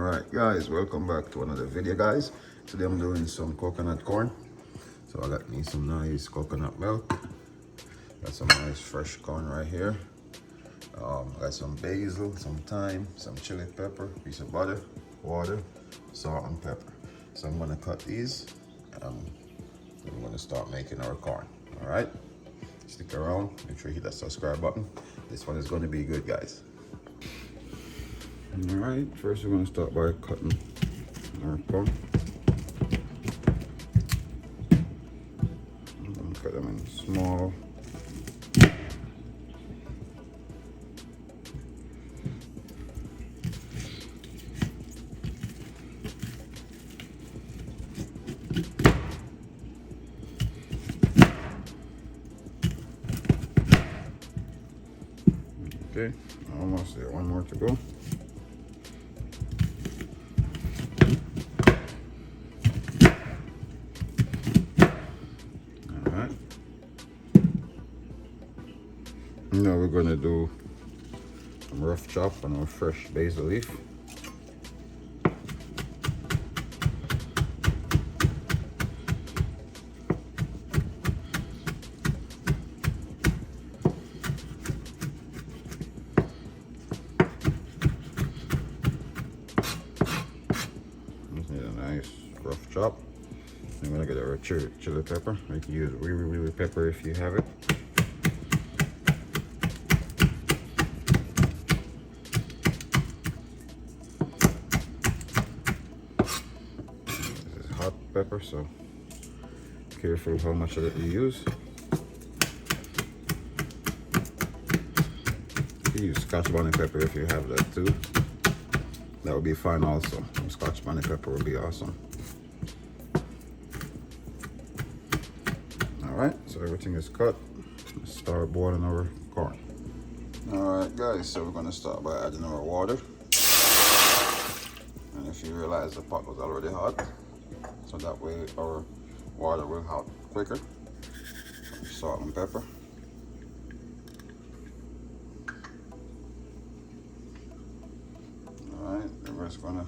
Alright guys, welcome back to another video guys. Today I'm doing some coconut corn. So I got me some nice coconut milk. Got some nice fresh corn right here. I got some basil, some thyme, some chili pepper, piece of butter, water, salt and pepper. So I'm gonna cut these and I'm gonna start making our corn. Alright, stick around, make sure you hit that subscribe button. This one is gonna be good guys. Alright, first we're going to start by cutting our corn. I'm going to cut them in small. Okay, almost there, one more to go. Now we're going to do some rough chop on our fresh basil leaf. Just need a nice rough chop. I'm going to get our chili pepper. You can use wiri pepper if you have it. Hot pepper, so careful how much of it you use. You can use Scotch bonnet pepper if you have that too. That would be fine also. Scotch bonnet pepper would be awesome. Alright, so everything is cut. Let's start boiling our corn. Alright guys, so we're going to start by adding our water. And if you realize the pot was already hot, so that way our water will hot quicker. Salt and pepper. Alright, then we're just gonna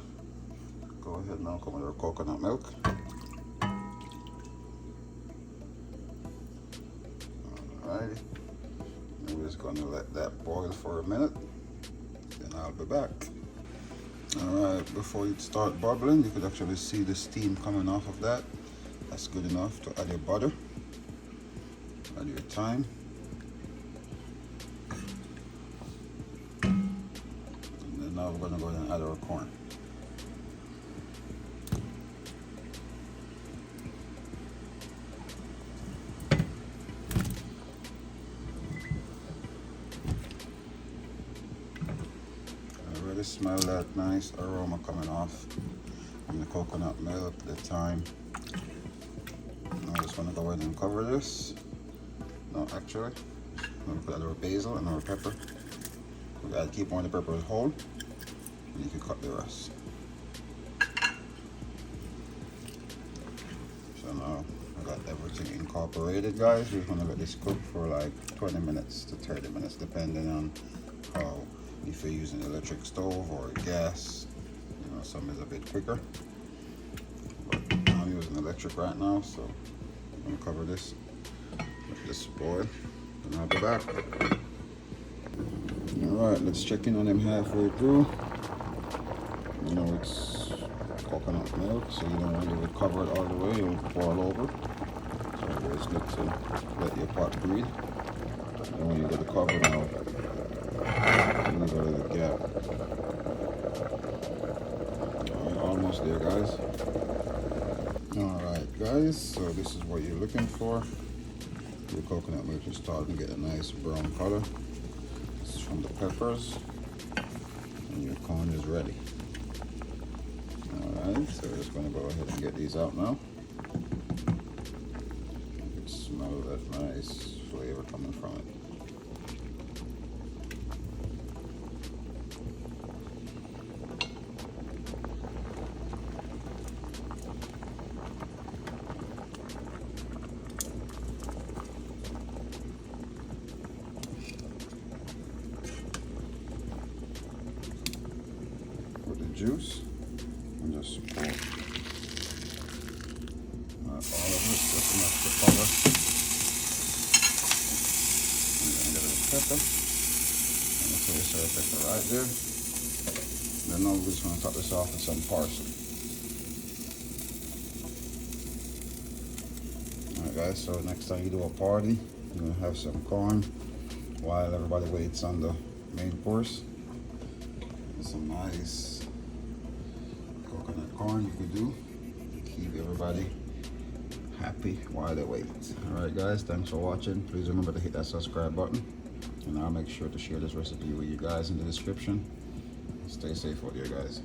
go ahead now, come with our coconut milk. Alrighty, and we're just gonna let that boil for a minute, then I'll be back. Alright, before it start bubbling, you could actually see the steam coming off of that. That's good enough to add your butter, add your thyme, and then now we're going to go ahead and add our corn. I already smell that nice aroma coming off from the coconut milk, the thyme. I'm just gonna go ahead and cover this. No, actually, I'm gonna put our basil and our pepper. We gotta keep one of the peppers whole, and you can cut the rest. So now I got everything incorporated, guys. We're gonna let this cook for like 20 minutes to 30 minutes, depending on how, if you're using an electric stove or gas. You know, some is a bit quicker. But I'm using electric right now, so I'm gonna cover this, let this boil, and I'll be back. Alright, let's check in on them halfway through. You know, it's coconut milk, so you don't want to cover it all the way, it'll boil over. So it's good to let your pot breathe. And when you get the cover now, I'm gonna go to the gap. Alright, almost there, guys. Alright guys, so this is what you're looking for. Your coconut milk is starting to get a nice brown color. This is from the peppers. And your corn is ready. Alright, so we're just going to go ahead and get these out now. You can smell that nice flavor coming from it. Juice. and just support all of this, just enough to cover. And then get a little pepper. And let's say sir pepper right there. Then now we're just going to top this off with some parsley. Alright guys, so next time you do a party, you're going to have some corn while everybody waits on the main course. And some nice coconut corn you could do. Keep everybody happy while they wait. Alright guys, thanks for watching. Please remember to hit that subscribe button. And I'll make sure to share this recipe with you guys in the description. Stay safe out there guys.